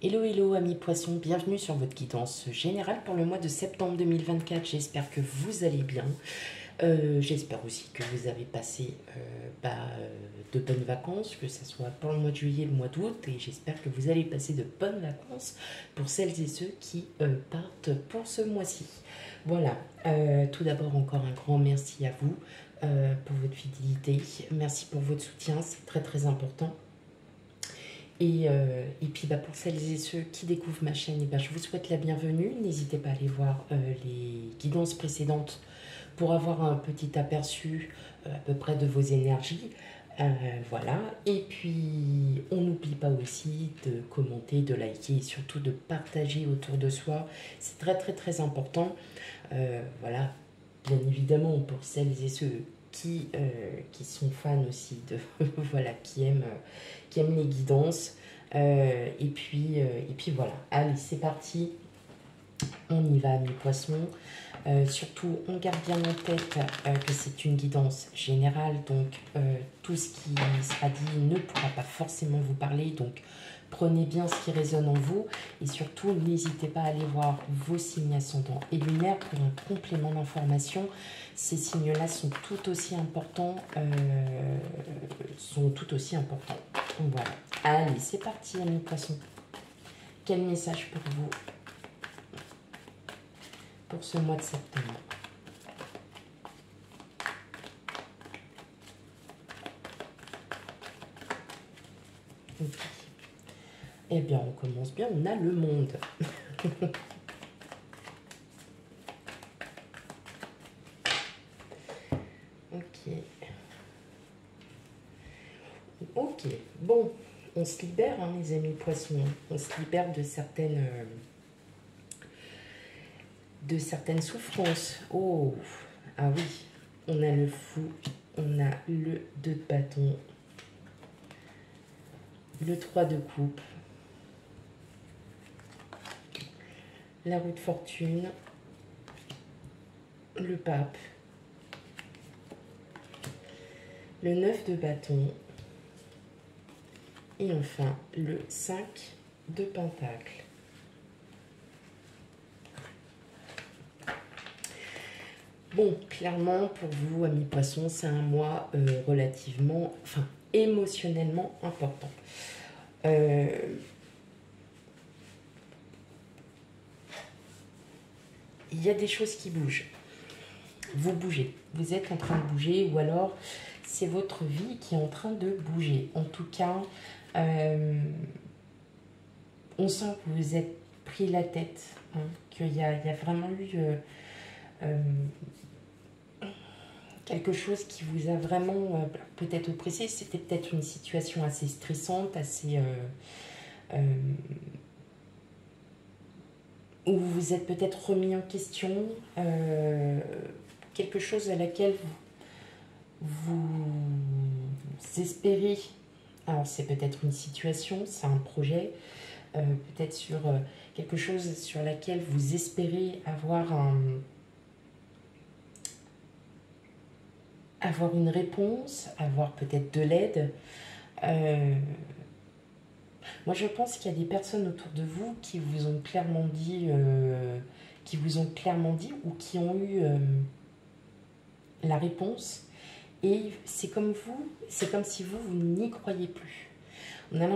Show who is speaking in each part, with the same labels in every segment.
Speaker 1: Hello hello amis poissons, bienvenue sur votre guidance générale pour le mois de septembre 2024. J'espère que vous allez bien. J'espère aussi que vous avez passé de bonnes vacances, que ce soit pour le mois de juillet, le mois d'août, et j'espère que vous allez passer de bonnes vacances pour celles et ceux qui partent pour ce mois-ci. Voilà, tout d'abord encore un grand merci à vous pour votre fidélité, merci pour votre soutien, c'est très très important. Et puis pour celles et ceux qui découvrent ma chaîne, je vous souhaite la bienvenue. N'hésitez pas à aller voir les guidances précédentes pour avoir un petit aperçu à peu près de vos énergies. Voilà. Et puis, on n'oublie pas aussi de commenter, de liker et surtout de partager autour de soi. C'est très très très important. Voilà. Bien évidemment, pour celles et ceux qui sont fans aussi de voilà, qui aiment les guidances. Et puis voilà, allez, c'est parti, on y va mes poissons. Surtout, on garde bien en tête que c'est une guidance générale, donc tout ce qui sera dit ne pourra pas forcément vous parler, donc prenez bien ce qui résonne en vous, et surtout, n'hésitez pas à aller voir vos signes ascendants et lunaires pour un complément d'information. Ces signes-là sont tout aussi importants, Voilà. Allez, c'est parti, amis poissons. Quel message pour vous pour ce mois de septembre? Okay. Eh bien, on commence bien, on a le monde. Ok, bon, on se libère, hein, les amis poissons. On se libère de certaines souffrances. Oh, ah oui, on a le fou, on a le 2 de bâton, le 3 de coupe, la roue de fortune, le pape, le 9 de bâton, et enfin le 5 de pentacle. Bon, clairement, pour vous, amis poissons, c'est un mois relativement, émotionnellement important. Il y a des choses qui bougent. Vous bougez. Vous êtes en train de bouger, ou alors c'est votre vie qui est en train de bouger. En tout cas, on sent que vous vous êtes pris la tête, hein, qu'il y a vraiment eu quelque chose qui vous a vraiment peut-être oppressé. C'était peut-être une situation assez stressante, assez où vous vous êtes peut-être remis en question, quelque chose à laquelle vous espérez. Alors c'est peut-être une situation, c'est un projet, peut-être sur quelque chose sur laquelle vous espérez avoir une réponse, avoir peut-être de l'aide. Moi, je pense qu'il y a des personnes autour de vous qui vous ont clairement dit, ou qui ont eu la réponse. Et c'est comme si vous n'y croyez plus. On a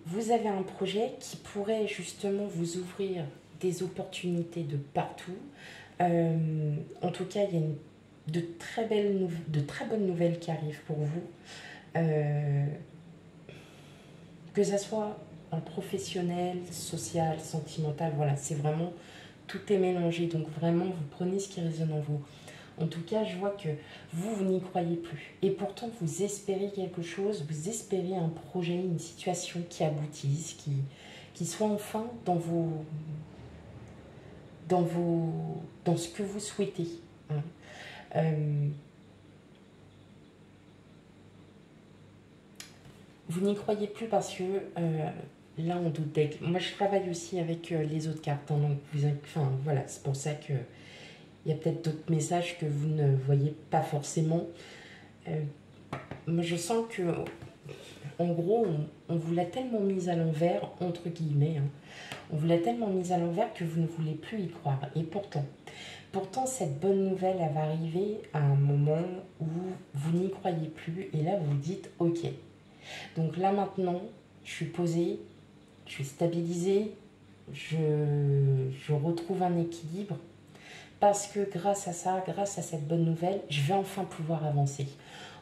Speaker 1: vous avez un projet qui pourrait justement vous ouvrir des opportunités de partout. En tout cas, il y a de très bonnes nouvelles qui arrivent pour vous. Que ça soit en professionnel, social, sentimental, voilà, c'est vraiment, tout est mélangé. Donc vraiment, vous prenez ce qui résonne en vous. En tout cas, je vois que vous n'y croyez plus. Et pourtant, vous espérez quelque chose, vous espérez un projet, une situation qui aboutisse, qui soit enfin dans ce que vous souhaitez. Hein. Vous n'y croyez plus parce que là, on doute d'aigle. Moi, je travaille aussi avec les autres cartes. Hein, donc voilà, c'est pour ça que il y a peut-être d'autres messages que vous ne voyez pas forcément. Moi, je sens que En gros, on vous l'a tellement mise à l'envers, entre guillemets, hein, on vous l'a tellement mise à l'envers que vous ne voulez plus y croire. Et pourtant, cette bonne nouvelle, elle va arriver à un moment où vous n'y croyez plus. Et là, vous vous dites, ok. Donc là, maintenant, je suis posée, je suis stabilisée, je retrouve un équilibre. Parce que grâce à ça, grâce à cette bonne nouvelle, je vais enfin pouvoir avancer.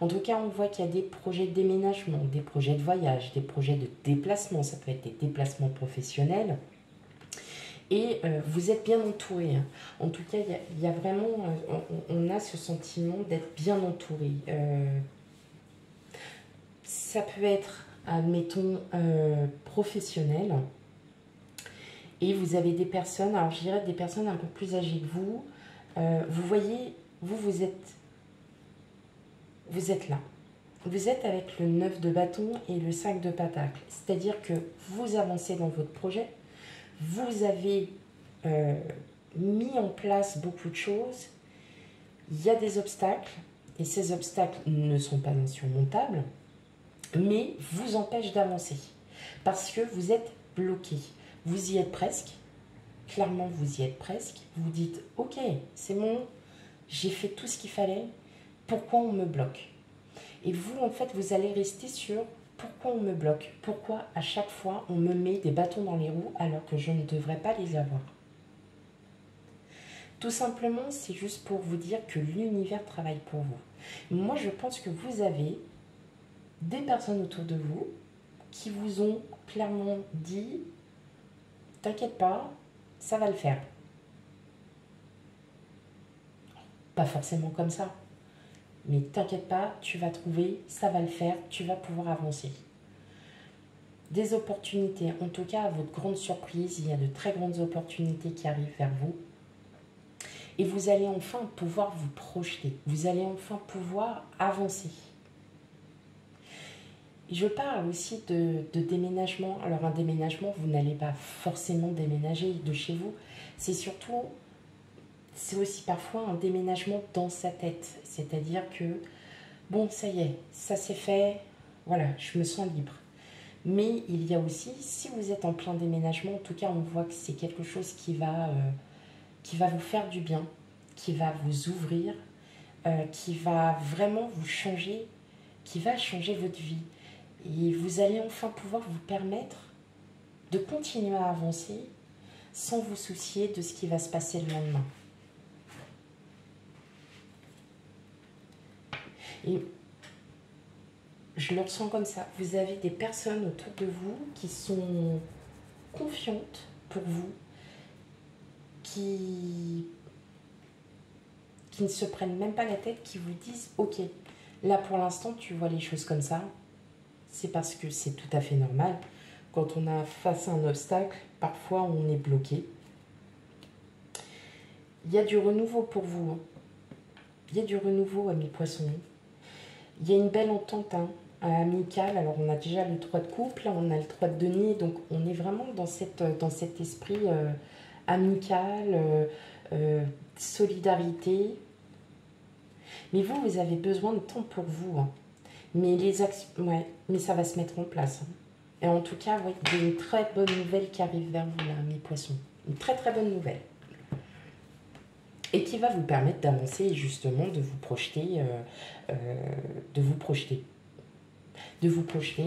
Speaker 1: En tout cas, on voit qu'il y a des projets de déménagement, des projets de voyage, des projets de déplacement. Ça peut être des déplacements professionnels. Et vous êtes bien entouré. Hein. En tout cas, il y a vraiment, on a ce sentiment d'être bien entouré. Ça peut être, admettons, professionnel. Et vous avez des personnes, alors je dirais des personnes un peu plus âgées que vous. Vous voyez, vous êtes là. Vous êtes avec le 9 de bâton et le 5 de pentacle. C'est-à-dire que vous avancez dans votre projet. Vous avez mis en place beaucoup de choses. Il y a des obstacles. Et ces obstacles ne sont pas insurmontables. Mais vous empêchent d'avancer. Parce que vous êtes bloqué. Vous y êtes presque. Clairement, vous y êtes presque. Vous dites, ok, c'est bon. J'ai fait tout ce qu'il fallait. Pourquoi on me bloque? Et vous, en fait, vous allez rester sur pourquoi on me bloque? Pourquoi à chaque fois on me met des bâtons dans les roues alors que je ne devrais pas les avoir? Tout simplement, c'est juste pour vous dire que l'univers travaille pour vous. Moi, je pense que vous avez des personnes autour de vous qui vous ont clairement dit « T'inquiète pas, ça va le faire ». Pas forcément comme ça. Mais t'inquiète pas, tu vas trouver, ça va le faire, tu vas pouvoir avancer. Des opportunités, en tout cas à votre grande surprise, il y a de très grandes opportunités qui arrivent vers vous. Et vous allez enfin pouvoir vous projeter, vous allez enfin pouvoir avancer. Et je parle aussi de déménagement. Alors un déménagement, vous n'allez pas forcément déménager de chez vous. C'est aussi parfois un déménagement dans sa tête. C'est-à-dire que, bon, ça y est, ça c'est fait, voilà, je me sens libre. Mais il y a aussi, si vous êtes en plein déménagement, en tout cas, on voit que c'est quelque chose qui va vous faire du bien, qui va vous ouvrir, qui va vraiment vous changer, qui va changer votre vie. Et vous allez enfin pouvoir vous permettre de continuer à avancer sans vous soucier de ce qui va se passer le lendemain. Et je le ressens comme ça. Vous avez des personnes autour de vous qui sont confiantes pour vous, qui ne se prennent même pas la tête, qui vous disent « Ok, là pour l'instant tu vois les choses comme ça, c'est parce que c'est tout à fait normal. Quand on a face à un obstacle, parfois on est bloqué. Il y a du renouveau pour vous. Il y a du renouveau, amis poissons. Il y a une belle entente amicale. Alors on a déjà le 3 de couple, là on a le 3 de denier, donc on est vraiment dans cet esprit amical, solidarité. Mais vous avez besoin de temps pour vous. Hein. Mais mais ça va se mettre en place. Hein. Et en tout cas, il y a une très bonne nouvelle qui arrive vers vous, là, mes poissons. Une très très bonne nouvelle. Et qui va vous permettre d'avancer et justement de vous projeter,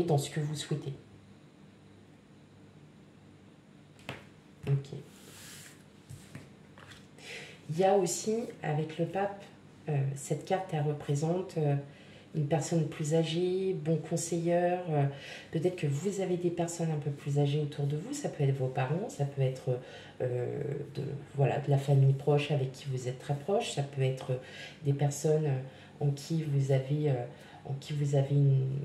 Speaker 1: dans ce que vous souhaitez. Ok. Il y a aussi, avec le pape, cette carte, elle représente une personne plus âgée, bon conseilleur. Peut-être que vous avez des personnes un peu plus âgées autour de vous. Ça peut être vos parents, ça peut être de la famille proche avec qui vous êtes très proche. Ça peut être des personnes en qui vous avez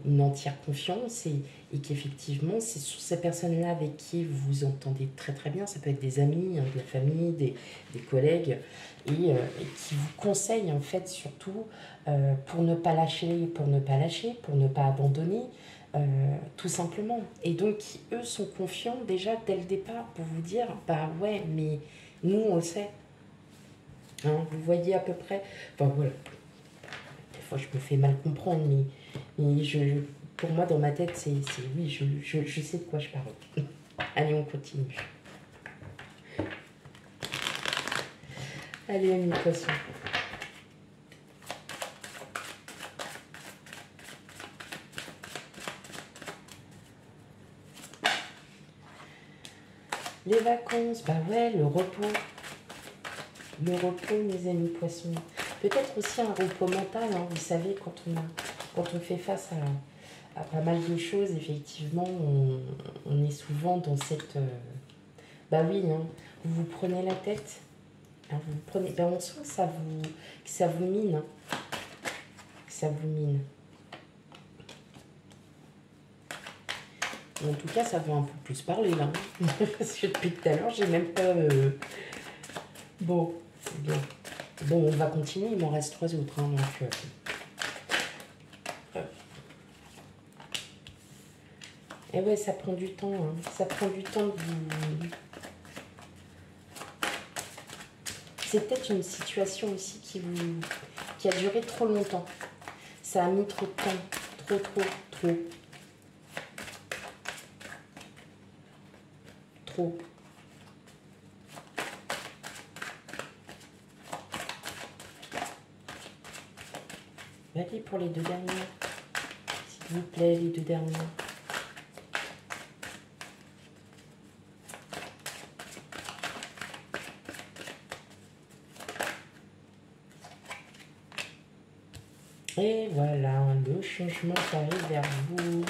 Speaker 1: une entière confiance et qu'effectivement, c'est sur ces personnes-là avec qui vous vous entendez très très bien. Ça peut être des amis, de la famille, des collègues et qui vous conseillent en fait surtout pour ne pas lâcher, pour ne pas abandonner, tout simplement. Et donc, eux sont confiants déjà dès le départ pour vous dire, bah ouais, mais nous on le sait. Hein, vous voyez à peu près, enfin voilà. Des fois, je me fais mal comprendre, mais pour moi, dans ma tête, c'est oui, je sais de quoi je parle. Allez, on continue. Allez, amis poissons. Les vacances, bah ouais, le repos. Le repos, mes amis poissons. Peut-être aussi un repos mental, hein. Vous savez, quand on fait face à pas mal de choses, effectivement, on est souvent dans cette... bah oui, hein, vous vous prenez la tête. Hein, vous vous prenez, ben on sent que ça vous mine. Hein, que ça vous mine. En tout cas, ça va un peu plus parler, là. Parce que depuis tout à l'heure, j'ai même pas... Bon, c'est bien. Bon, on va continuer, il m'en reste 3 autres. Hein, donc, et ouais, ça prend du temps. Hein. Ça prend du temps de vous... C'est peut-être une situation aussi qui a duré trop longtemps. Ça a mis trop de temps. Trop. Trop. Allez pour les 2 dernières. S'il vous plaît, les 2 dernières. Et voilà, le changement qui arrive vers vous.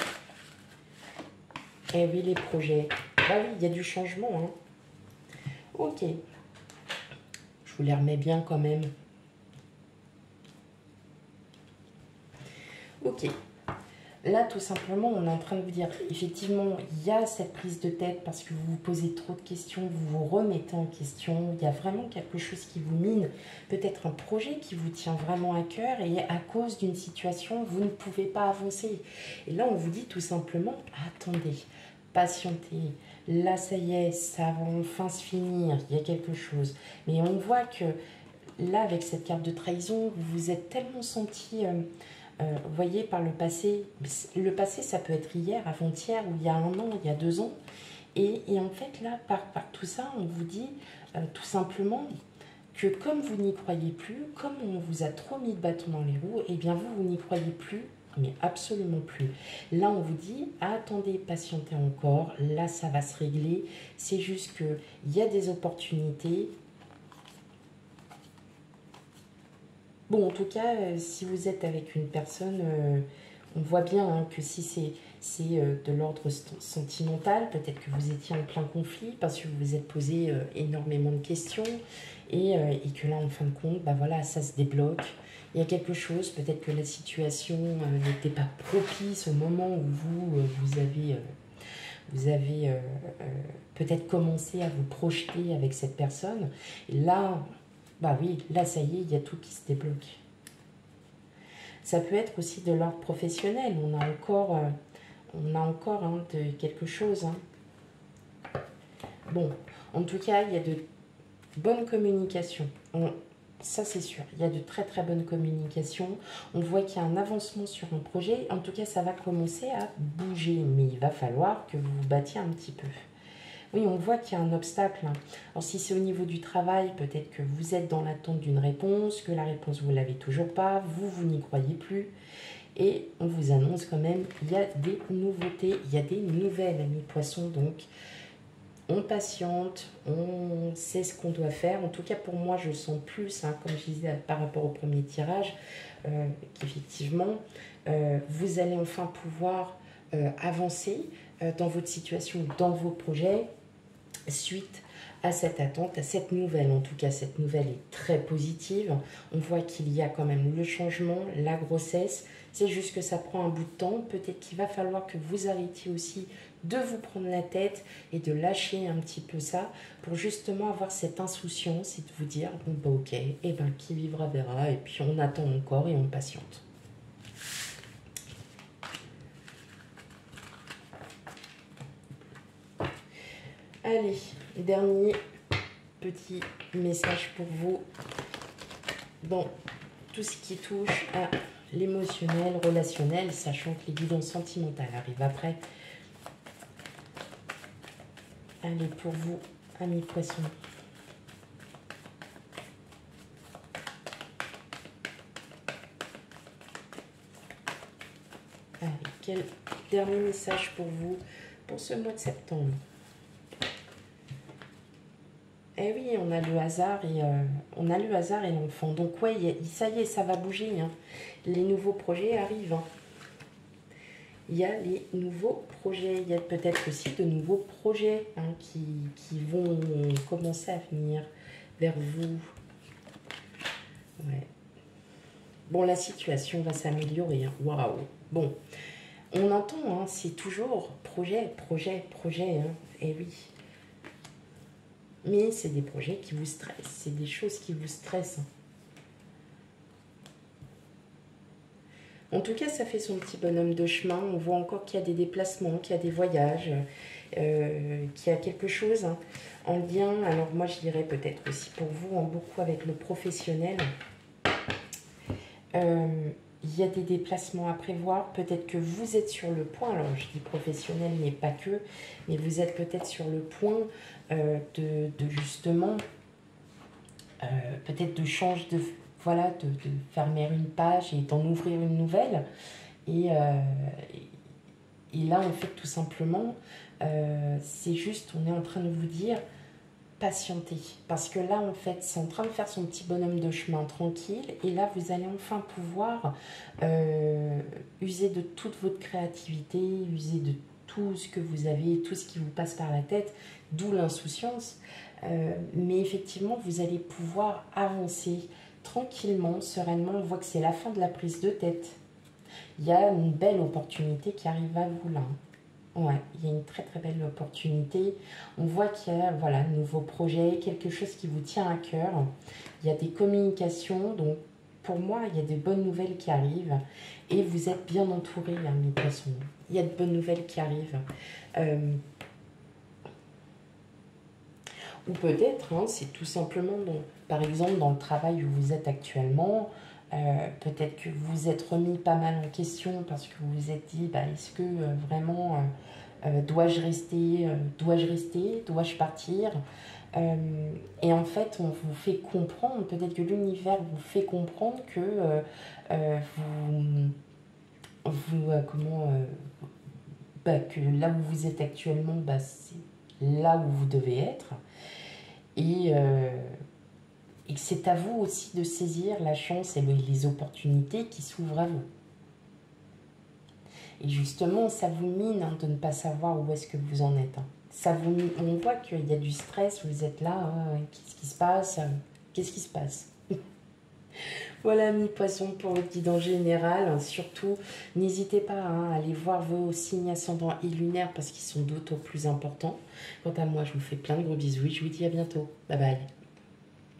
Speaker 1: Et oui, les projets. Ah oui, il y a du changement. Hein. Ok. Je vous les remets bien quand même. Ok. Là, tout simplement, on est en train de vous dire, effectivement, il y a cette prise de tête parce que vous vous posez trop de questions, vous vous remettez en question, il y a vraiment quelque chose qui vous mine, peut-être un projet qui vous tient vraiment à cœur et à cause d'une situation, vous ne pouvez pas avancer. Et là, on vous dit tout simplement, attendez, patientez, là, ça y est, ça va enfin se finir, il y a quelque chose. Mais on voit que là, avec cette carte de trahison, vous vous êtes tellement senti... vous voyez, par le passé, ça peut être hier, avant-hier, ou il y a 1 an, il y a 2 ans. Et en fait, là, par tout ça, on vous dit tout simplement que comme vous n'y croyez plus, comme on vous a trop mis de bâtons dans les roues, eh bien vous n'y croyez plus, mais absolument plus. Là, on vous dit, attendez, patientez encore, là, ça va se régler. C'est juste qu'il y a des opportunités. Bon, en tout cas, si vous êtes avec une personne, on voit bien hein, que si c'est de l'ordre sentimental, peut-être que vous étiez en plein conflit parce que vous vous êtes posé énormément de questions et que là, en fin de compte, bah voilà, ça se débloque. Il y a quelque chose, peut-être que la situation n'était pas propice au moment où vous avez peut-être commencé à vous projeter avec cette personne. Et là... bah oui, là, ça y est, il y a tout qui se débloque. Ça peut être aussi de l'ordre professionnel. On a encore hein, de quelque chose. Hein. Bon, en tout cas, il y a de bonnes communications. Ça, c'est sûr. Il y a de très, très bonnes communications. On voit qu'il y a un avancement sur un projet. En tout cas, ça va commencer à bouger. Mais il va falloir que vous vous battiez un petit peu. Oui, on voit qu'il y a un obstacle. Alors, si c'est au niveau du travail, peut-être que vous êtes dans l'attente d'une réponse, que la réponse, vous ne l'avez toujours pas, vous n'y croyez plus. Et on vous annonce quand même qu'il y a des nouveautés, il y a des nouvelles, amis poissons. Donc, on patiente, on sait ce qu'on doit faire. En tout cas, pour moi, je sens plus, hein, comme je disais par rapport au premier tirage, qu'effectivement, vous allez enfin pouvoir avancer dans votre situation, dans vos projets, suite à cette attente, à cette nouvelle. En tout cas, cette nouvelle est très positive. On voit qu'il y a quand même le changement, la grossesse. C'est juste que ça prend un bout de temps. Peut-être qu'il va falloir que vous arrêtiez aussi de vous prendre la tête et de lâcher un petit peu ça pour justement avoir cette insouciance et de vous dire, bon bah ok, et ben qui vivra verra. Et puis on attend encore et on patiente. Allez, dernier petit message pour vous. Bon, tout ce qui touche à l'émotionnel, relationnel, sachant que les guidances sentimentales arrivent après. Allez, pour vous, amis poissons. Allez, quel dernier message pour vous pour ce mois de septembre? Eh oui, on a le hasard et l'enfant. Donc ouais, ça y est, ça va bouger. Hein. Les nouveaux projets arrivent. Hein. Il y a les nouveaux projets. Il y a peut-être aussi de nouveaux projets hein, qui vont commencer à venir vers vous. Ouais. Bon, la situation va s'améliorer. Hein. Waouh. Bon, on entend, hein, c'est toujours projet. Hein. Eh oui. Mais c'est des projets qui vous stressent, c'est des choses qui vous stressent. En tout cas, ça fait son petit bonhomme de chemin. On voit encore qu'il y a des déplacements, qu'il y a des voyages, qu'il y a quelque chose hein, en lien. Alors moi, je dirais peut-être aussi pour vous, hein, beaucoup avec le professionnel. Il y a des déplacements à prévoir. Peut-être que vous êtes sur le point, alors je dis professionnel, mais pas que, mais vous êtes peut-être sur le point de justement, peut-être de changer, de fermer une page et d'en ouvrir une nouvelle. Et là, en fait, tout simplement, c'est juste, on est en train de vous dire, patienter. Parce que là, en fait, c'est en train de faire son petit bonhomme de chemin tranquille. Et là, vous allez enfin pouvoir user de toute votre créativité, user de tout ce que vous avez, tout ce qui vous passe par la tête, d'où l'insouciance. Mais effectivement, vous allez pouvoir avancer tranquillement, sereinement. On voit que c'est la fin de la prise de tête. Il y a une belle opportunité qui arrive à vous là. Ouais, il y a une très très belle opportunité. On voit qu'il y a voilà, un nouveau projet, quelque chose qui vous tient à cœur. Il y a des communications, donc pour moi, il y a des bonnes nouvelles qui arrivent. Et vous êtes bien entourés, hein, mes poissons. Il y a de bonnes nouvelles qui arrivent. Ou peut-être, hein, c'est tout simplement, par exemple, dans le travail où vous êtes actuellement, peut-être que vous vous êtes remis pas mal en question parce que vous vous êtes dit, bah, est-ce que vraiment, dois-je rester, dois-je partir et en fait, on vous fait comprendre, peut-être que l'univers vous fait comprendre que que là où vous êtes actuellement, bah, c'est là où vous devez être. Et que c'est à vous aussi de saisir la chance et les opportunités qui s'ouvrent à vous. Et justement, ça vous mine hein, de ne pas savoir où est-ce que vous en êtes. Hein. Ça vous mine, on voit qu'il y a du stress, vous êtes là, hein, qu'est-ce qui se passe? Qu'est-ce qui se passe? Voilà, mes poissons, pour votre guidance générale. Surtout, n'hésitez pas hein, à aller voir vos signes ascendants et lunaires parce qu'ils sont d'autant plus importants. Quant à moi, je vous fais plein de gros bisous et je vous dis à bientôt. Bye bye.